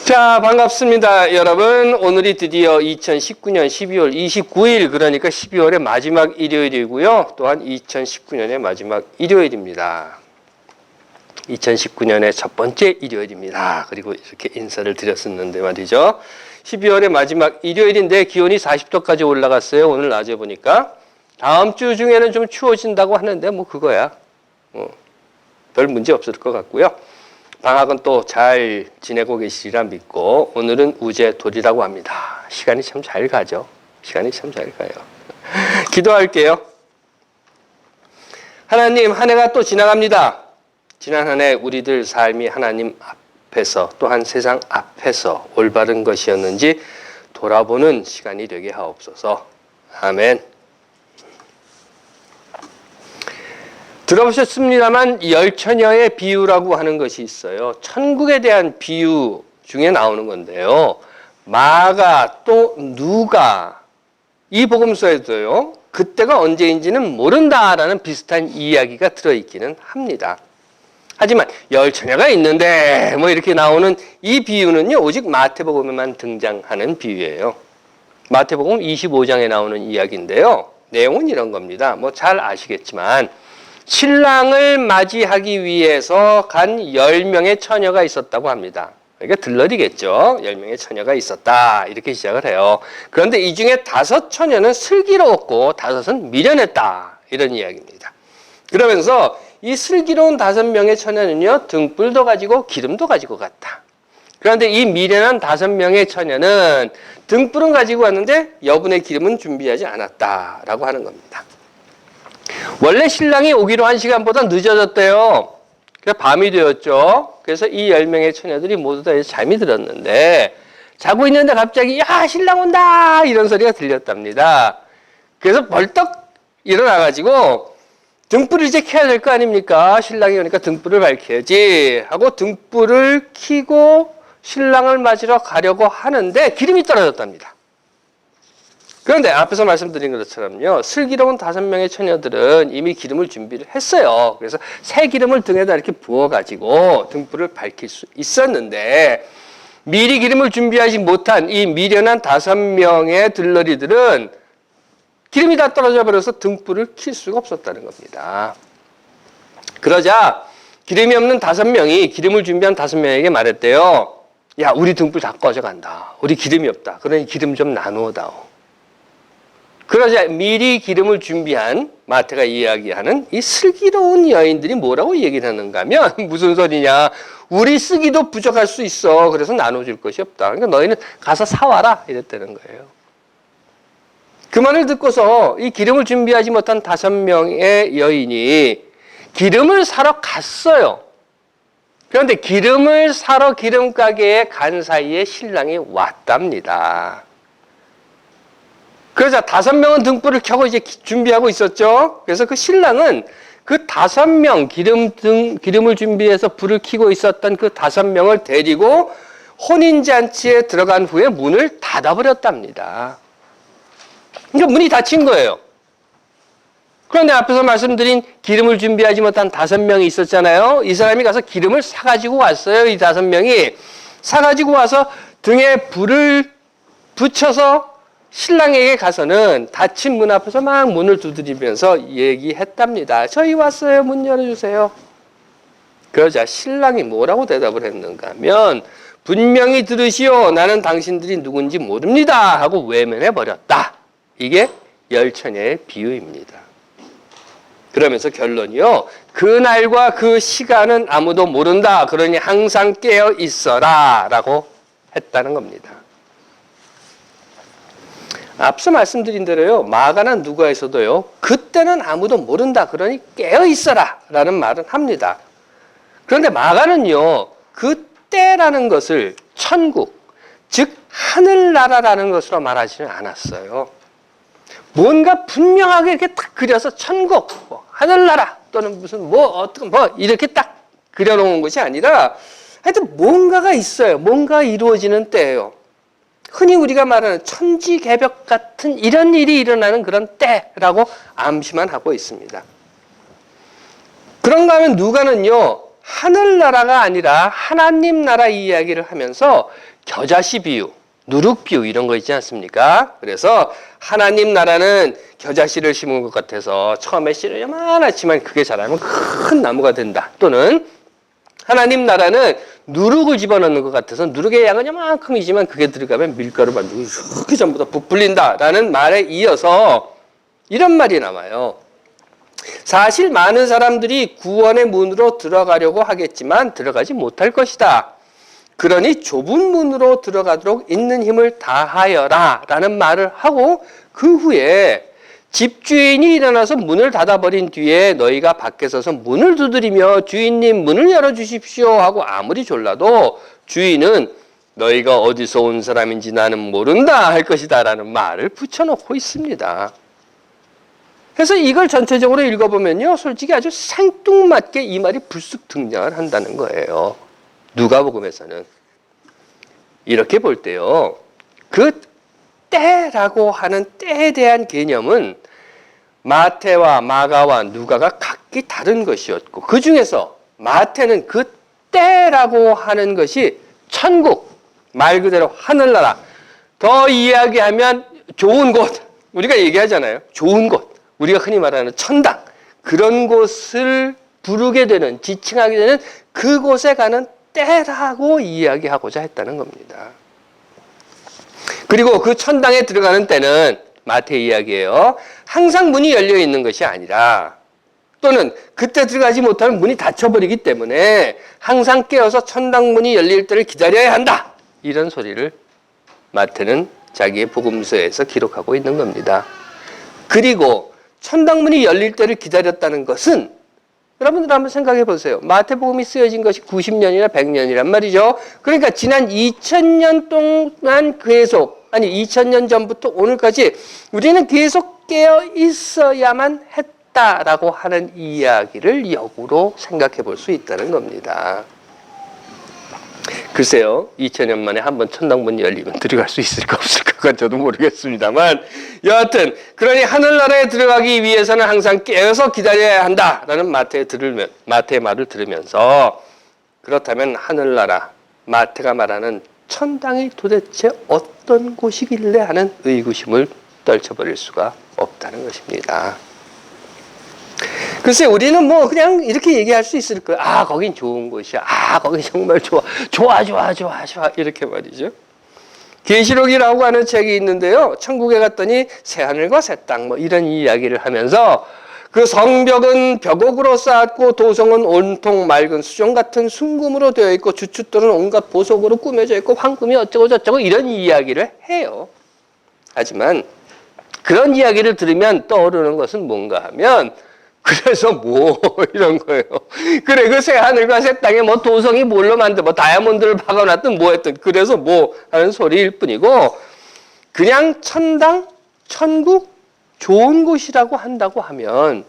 자, 반갑습니다, 여러분. 오늘이 드디어 2019년 12월 29일, 그러니까 12월의 마지막 일요일이고요. 또한 2019년의 마지막 일요일입니다. 2019년의 첫 번째 일요일입니다. 그리고 이렇게 인사를 드렸었는데 말이죠. 12월의 마지막 일요일인데 기온이 40도까지 올라갔어요. 오늘 낮에 보니까. 다음 주 중에는 좀 추워진다고 하는데 뭐 그거야. 별 문제 없을 것 같고요. 방학은 또 잘 지내고 계시리라 믿고 오늘은 우제돌이라고 합니다. 시간이 참 잘 가죠. 시간이 참 잘 가요. 기도할게요. 하나님, 한 해가 또 지나갑니다. 지난 한 해 우리들 삶이 하나님 앞에서 또한 세상 앞에서 올바른 것이었는지 돌아보는 시간이 되게 하옵소서. 아멘. 들어보셨습니다만 열처녀의 비유라고 하는 것이 있어요. 천국에 대한 비유 중에 나오는 건데요. 마가 또 누가 이 복음서에도요. 그때가 언제인지는 모른다라는 비슷한 이야기가 들어있기는 합니다. 하지만 열처녀가 있는데 뭐 이렇게 나오는 이 비유는요. 오직 마태복음에만 등장하는 비유예요. 마태복음 25장에 나오는 이야기인데요. 내용은 이런 겁니다. 뭐 잘 아시겠지만 신랑을 맞이하기 위해서 간 10명의 처녀가 있었다고 합니다. 그러니까 들러리겠죠. 10명의 처녀가 있었다. 이렇게 시작을 해요. 그런데 이 중에 5처녀는 슬기로웠고 5은 미련했다. 이런 이야기입니다. 그러면서 이 슬기로운 5명의 처녀는요. 등불도 가지고 기름도 가지고 갔다. 그런데 이 미련한 5명의 처녀는 등불은 가지고 왔는데 여분의 기름은 준비하지 않았다라고 하는 겁니다. 원래 신랑이 오기로 한 시간보다 늦어졌대요. 그래서 밤이 되었죠. 그래서 이 10명의 처녀들이 모두 다 잠이 들었는데 자고 있는데 갑자기 야 신랑 온다 이런 소리가 들렸답니다. 그래서 벌떡 일어나가지고 등불을 이제 켜야 될 거 아닙니까? 신랑이 오니까 등불을 밝혀야지 하고 등불을 켜고 신랑을 맞으러 가려고 하는데 기름이 떨어졌답니다. 그런데 앞에서 말씀드린 것처럼요. 슬기로운 5명의 처녀들은 이미 기름을 준비를 했어요. 그래서 새 기름을 등에다 이렇게 부어가지고 등불을 밝힐 수 있었는데 미리 기름을 준비하지 못한 이 미련한 5명의 들러리들은 기름이 다 떨어져 버려서 등불을 켤 수가 없었다는 겁니다. 그러자 기름이 없는 5명이 기름을 준비한 5명에게 말했대요. 야, 우리 등불 다 꺼져간다. 우리 기름이 없다. 그러니 기름 좀 나누어다오. 그러자 미리 기름을 준비한 마태가 이야기하는 이 슬기로운 여인들이 뭐라고 얘기를 하는가 하면 무슨 소리냐. 우리 쓰기도 부족할 수 있어. 그래서 나눠줄 것이 없다. 그러니까 너희는 가서 사와라. 이랬다는 거예요. 그 말을 듣고서 이 기름을 준비하지 못한 5명의 여인이 기름을 사러 갔어요. 그런데 기름을 사러 기름가게에 간 사이에 신랑이 왔답니다. 그러자 5명은 등불을 켜고 이제 준비하고 있었죠. 그래서 그 신랑은 그 5명 기름을 준비해서 불을 켜고 있었던 그 5명을 데리고 혼인잔치에 들어간 후에 문을 닫아버렸답니다. 그러니까 문이 닫힌 거예요. 그런데 앞에서 말씀드린 기름을 준비하지 못한 5명이 있었잖아요. 이 사람이 가서 기름을 사가지고 왔어요. 이 5명이 사가지고 와서 등에 불을 붙여서 신랑에게 가서는 닫힌 문 앞에서 막 문을 두드리면서 얘기했답니다. 저희 왔어요. 문 열어주세요. 그러자 신랑이 뭐라고 대답을 했는가 하면 분명히 들으시오. 나는 당신들이 누군지 모릅니다. 하고 외면해버렸다. 이게 열처녀의 비유입니다. 그러면서 결론이요. 그날과 그 시간은 아무도 모른다. 그러니 항상 깨어 있어라. 라고 했다는 겁니다. 앞서 말씀드린 대로요. 마가나 누가에서도요. 그때는 아무도 모른다. 그러니 깨어 있어라. 라는 말은 합니다. 그런데 마가는요. 그때라는 것을 천국, 즉 하늘나라라는 것으로 말하지는 않았어요. 뭔가 분명하게 이렇게 딱 그려서 천국, 뭐 하늘나라 또는 무슨 어떻게 이렇게 딱 그려놓은 것이 아니라 하여튼 뭔가가 있어요. 뭔가 이루어지는 때예요. 흔히 우리가 말하는 천지개벽 같은 이런 일이 일어나는 그런 때라고 암시만 하고 있습니다. 그런가 하면 누가는요. 하늘나라가 아니라 하나님 나라 이야기를 하면서 겨자씨 비유, 누룩 비유 이런 거 있지 않습니까? 그래서 하나님 나라는 겨자씨를 심은 것 같아서 처음에 씨를 요만하지만 그게 자라면 큰 나무가 된다. 또는 하나님 나라는 누룩을 집어넣는 것 같아서 누룩의 양은 요만큼이지만 그게 들어가면 밀가루 만들고 이렇게 전부 다 부풀린다라는 말에 이어서 이런 말이 나와요. 사실 많은 사람들이 구원의 문으로 들어가려고 하겠지만 들어가지 못할 것이다. 그러니 좁은 문으로 들어가도록 있는 힘을 다하여라 라는 말을 하고 그 후에 집주인이 일어나서 문을 닫아버린 뒤에 너희가 밖에 서서 문을 두드리며 주인님 문을 열어주십시오 하고 아무리 졸라도 주인은 너희가 어디서 온 사람인지 나는 모른다 할 것이다 라는 말을 붙여놓고 있습니다. 그래서 이걸 전체적으로 읽어보면요, 솔직히 아주 생뚱맞게 이 말이 불쑥 등장을 한다는 거예요. 누가복음에서는 이렇게 볼 때요, 그 때라고 하는 때에 대한 개념은 마태와 마가와 누가가 각기 다른 것이었고, 그 중에서 마태는 그 때라고 하는 것이 천국, 말 그대로 하늘나라, 더 이야기하면 좋은 곳, 우리가 얘기하잖아요. 좋은 곳, 우리가 흔히 말하는 천당, 그런 곳을 부르게 되는, 지칭하게 되는 그곳에 가는 때라고 이야기하고자 했다는 겁니다. 그리고 그 천당에 들어가는 때는 마태 이야기예요. 항상 문이 열려 있는 것이 아니라, 또는 그때 들어가지 못하면 문이 닫혀버리기 때문에 항상 깨어서 천당 문이 열릴 때를 기다려야 한다. 이런 소리를 마태는 자기의 복음서에서 기록하고 있는 겁니다. 그리고 천당 문이 열릴 때를 기다렸다는 것은 여러분들 한번 생각해 보세요. 마태복음이 쓰여진 것이 90년이나 100년이란 말이죠. 그러니까 지난 2000년 동안 계속, 아니 2000년 전부터 오늘까지 우리는 계속 깨어 있어야만 했다라고 하는 이야기를 역으로 생각해 볼 수 있다는 겁니다. 글쎄요, 2000년 만에 한번 천당문이 열리면 들어갈 수 있을까 없을까 그건 저도 모르겠습니다만, 여하튼 그러니 하늘나라에 들어가기 위해서는 항상 깨어서 기다려야 한다라는 마태의 말을 들으면서, 그렇다면 하늘나라, 마태가 말하는 천당이 도대체 어떤 곳이길래 하는 의구심을 떨쳐버릴 수가 없다는 것입니다. 글쎄, 우리는 뭐 그냥 이렇게 얘기할 수 있을 거예요. 아, 거긴 좋은 곳이야. 아, 거기 정말 좋아. 좋아. 이렇게 말이죠. 계시록이라고 하는 책이 있는데요. 천국에 갔더니 새하늘과 새 땅 뭐 이런 이야기를 하면서 그 성벽은 벽옥으로 쌓았고 도성은 온통 맑은 수정 같은 순금으로 되어 있고 주춧돌은 온갖 보석으로 꾸며져 있고 황금이 어쩌고 저쩌고 이런 이야기를 해요. 하지만 그런 이야기를 들으면 떠오르는 것은 뭔가 하면, 그래서 뭐 이런 거예요. 그래, 그 새 하늘과 새 땅에 뭐 도성이 뭘로 뭐 다이아몬드를 박아놨든 뭐 했든 그래서 뭐 하는 소리일 뿐이고, 그냥 천당, 천국, 좋은 곳이라고 한다고 하면,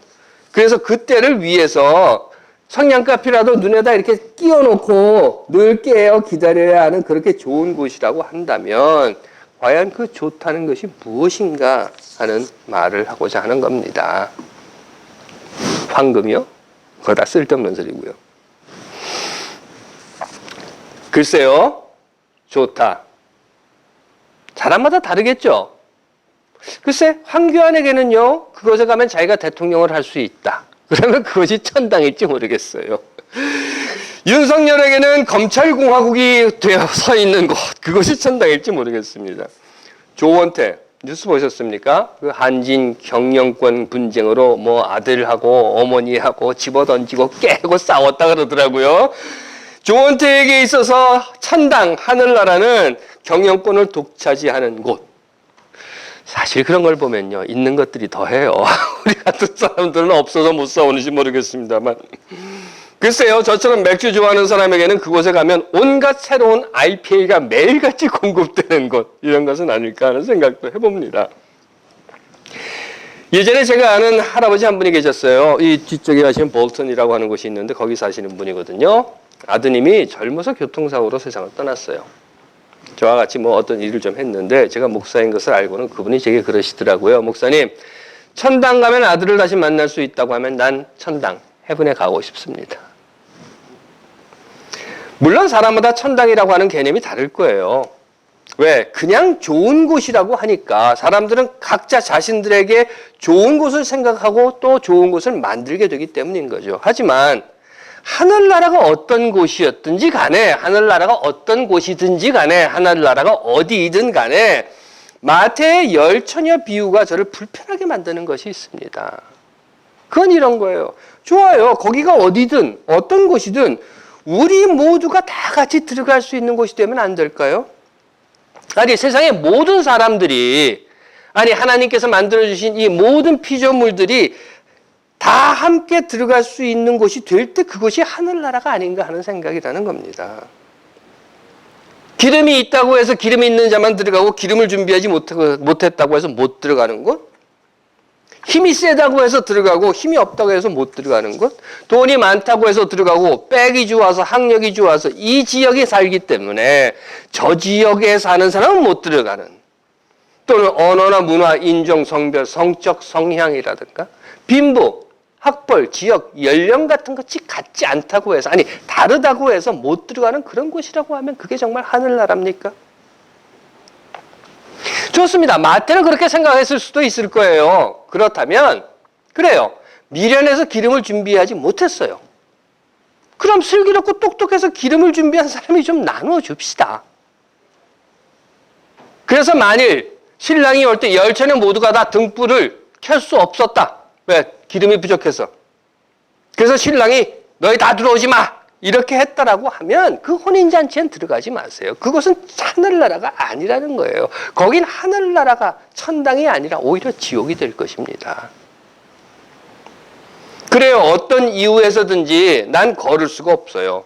그래서 그때를 위해서 성냥카피라도 눈에다 이렇게 끼워놓고 늘 깨어 기다려야 하는 그렇게 좋은 곳이라고 한다면 과연 그 좋다는 것이 무엇인가 하는 말을 하고자 하는 겁니다. 황금이요? 그거 다 쓸데없는 소리고요. 글쎄요, 좋다. 사람마다 다르겠죠. 글쎄, 황교안에게는요, 그곳에 가면 자기가 대통령을 할 수 있다. 그러면 그것이 천당일지 모르겠어요. 윤석열에게는 검찰공화국이 되어 서 있는 곳, 그것이 천당일지 모르겠습니다. 조원태, 뉴스 보셨습니까? 그 한진 경영권 분쟁으로 뭐 아들하고 어머니하고 집어던지고 깨고 싸웠다 그러더라고요. 조원태에게 있어서 천당, 하늘나라는 경영권을 독차지하는 곳. 사실 그런 걸 보면요, 있는 것들이 더해요. 우리 같은 사람들은 없어서 못 싸우는지 모르겠습니다만. 글쎄요, 저처럼 맥주 좋아하는 사람에게는 그곳에 가면 온갖 새로운 IPA가 매일같이 공급되는 곳, 이런 것은 아닐까 하는 생각도 해봅니다. 예전에 제가 아는 할아버지 한 분이 계셨어요. 이 뒤쪽에 가시면 볼턴이라고 하는 곳이 있는데 거기 사시는 분이거든요. 아드님이 젊어서 교통사고로 세상을 떠났어요. 저와 같이 뭐 어떤 일을 좀 했는데 제가 목사인 것을 알고는 그분이 제게 그러시더라고요. 목사님, 천당 가면 아들을 다시 만날 수 있다고 하면 난 천당, 헤븐에 가고 싶습니다. 물론 사람마다 천당이라고 하는 개념이 다를 거예요. 왜? 그냥 좋은 곳이라고 하니까 사람들은 각자 자신들에게 좋은 곳을 생각하고 또 좋은 곳을 만들게 되기 때문인 거죠. 하지만 하늘나라가 어떤 곳이었든지 간에, 하늘나라가 어떤 곳이든지 간에, 하늘나라가 어디이든 간에 마태의 열처녀 비유가 저를 불편하게 만드는 것이 있습니다. 그건 이런 거예요. 좋아요. 거기가 어디든 어떤 곳이든 우리 모두가 다 같이 들어갈 수 있는 곳이 되면 안 될까요? 아니, 세상의 모든 사람들이, 아니, 하나님께서 만들어주신 이 모든 피조물들이 다 함께 들어갈 수 있는 곳이 될 때 그것이 하늘나라가 아닌가 하는 생각이라는 겁니다. 기름이 있다고 해서 기름이 있는 자만 들어가고 기름을 준비하지 못했다고 해서 못 들어가는 곳? 힘이 세다고 해서 들어가고 힘이 없다고 해서 못 들어가는 곳? 돈이 많다고 해서 들어가고 백이 좋아서 학력이 좋아서 이 지역에 살기 때문에 저 지역에 사는 사람은 못 들어가는, 또는 언어나 문화, 인종, 성별, 성적 성향이라든가 빈부, 학벌, 지역, 연령 같은 것이 같지 않다고 해서, 아니 다르다고 해서 못 들어가는 그런 곳이라고 하면 그게 정말 하늘나라입니까? 좋습니다. 마태는 그렇게 생각했을 수도 있을 거예요. 그렇다면 그래요. 미련해서 기름을 준비하지 못했어요. 그럼 슬기롭고 똑똑해서 기름을 준비한 사람이 좀 나누어 줍시다. 그래서 만일 신랑이 올 때 열처녀 모두가 다 등불을 켤 수 없었다. 왜? 기름이 부족해서. 그래서 신랑이 너희 다 들어오지 마! 이렇게 했다라고 하면 그 혼인잔치엔 들어가지 마세요. 그것은 하늘나라가 아니라는 거예요. 거긴 하늘나라가 천당이 아니라 오히려 지옥이 될 것입니다. 그래요. 어떤 이유에서든지 난 걸을 수가 없어요.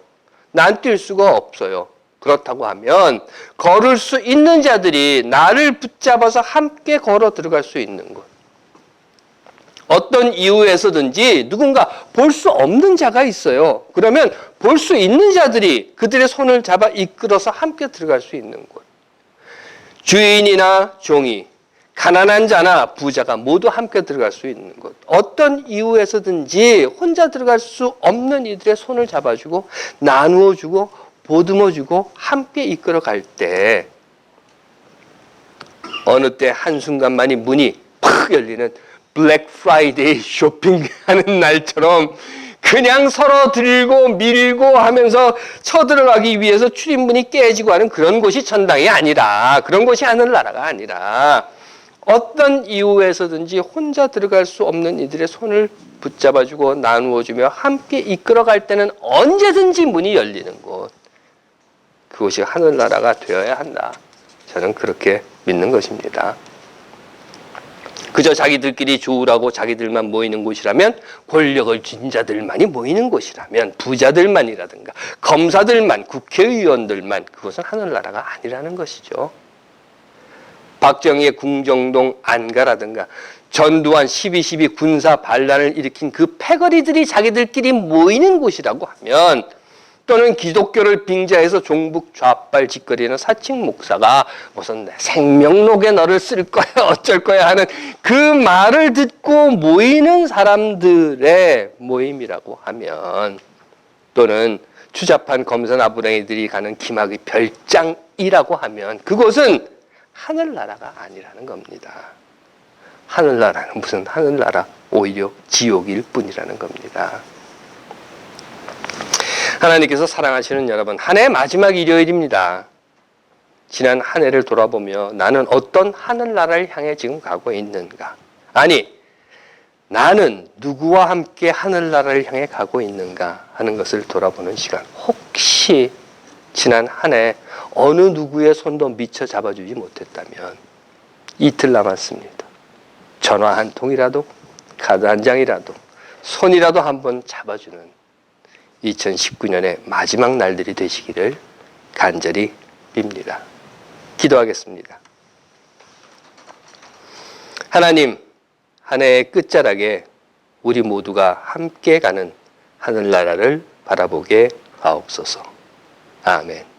난 뛸 수가 없어요. 그렇다고 하면 걸을 수 있는 자들이 나를 붙잡아서 함께 걸어 들어갈 수 있는 것. 어떤 이유에서든지 누군가 볼 수 없는 자가 있어요. 그러면 볼 수 있는 자들이 그들의 손을 잡아 이끌어서 함께 들어갈 수 있는 곳. 주인이나 종이, 가난한 자나 부자가 모두 함께 들어갈 수 있는 곳. 어떤 이유에서든지 혼자 들어갈 수 없는 이들의 손을 잡아주고 나누어주고 보듬어주고 함께 이끌어갈 때 어느 때 한순간만이 문이 팍 열리는 블랙 프라이데이 쇼핑하는 날처럼 그냥 서로 들고 밀고 하면서 쳐들어가기 위해서 출입문이 깨지고 하는 그런 곳이 천당이 아니라, 그런 곳이 하늘나라가 아니라 어떤 이유에서든지 혼자 들어갈 수 없는 이들의 손을 붙잡아주고 나누어주며 함께 이끌어갈 때는 언제든지 문이 열리는 곳, 그곳이 하늘나라가 되어야 한다. 저는 그렇게 믿는 것입니다. 그저 자기들끼리 좋으라고 자기들만 모이는 곳이라면, 권력을 쥔 자들만이 모이는 곳이라면, 부자들만이라든가 검사들만, 국회의원들만, 그것은 하늘나라가 아니라는 것이죠. 박정희의 궁정동 안가라든가 전두환 12.12 군사 반란을 일으킨 그 패거리들이 자기들끼리 모이는 곳이라고 하면, 또는 기독교를 빙자해서 종북 좌빨 짓거리는 사칭 목사가 무슨 생명록에 너를 쓸 거야 어쩔 거야 하는 그 말을 듣고 모이는 사람들의 모임이라고 하면, 또는 추잡한 검사 나부랭이들이 가는 기막의 별장이라고 하면 그것은 하늘나라가 아니라는 겁니다. 하늘나라는 무슨 하늘나라, 오히려 지옥일 뿐이라는 겁니다. 하나님께서 사랑하시는 여러분, 한 해 마지막 일요일입니다. 지난 한 해를 돌아보며 나는 어떤 하늘나라를 향해 지금 가고 있는가? 아니, 나는 누구와 함께 하늘나라를 향해 가고 있는가 하는 것을 돌아보는 시간. 혹시 지난 한 해 어느 누구의 손도 미처 잡아주지 못했다면 이틀 남았습니다. 전화 한 통이라도, 카드 한 장이라도, 손이라도 한번 잡아주는 2019년의 마지막 날들이 되시기를 간절히 빕니다. 기도하겠습니다. 하나님, 한 해의 끝자락에 우리 모두가 함께 가는 하늘나라를 바라보게 하옵소서. 아멘.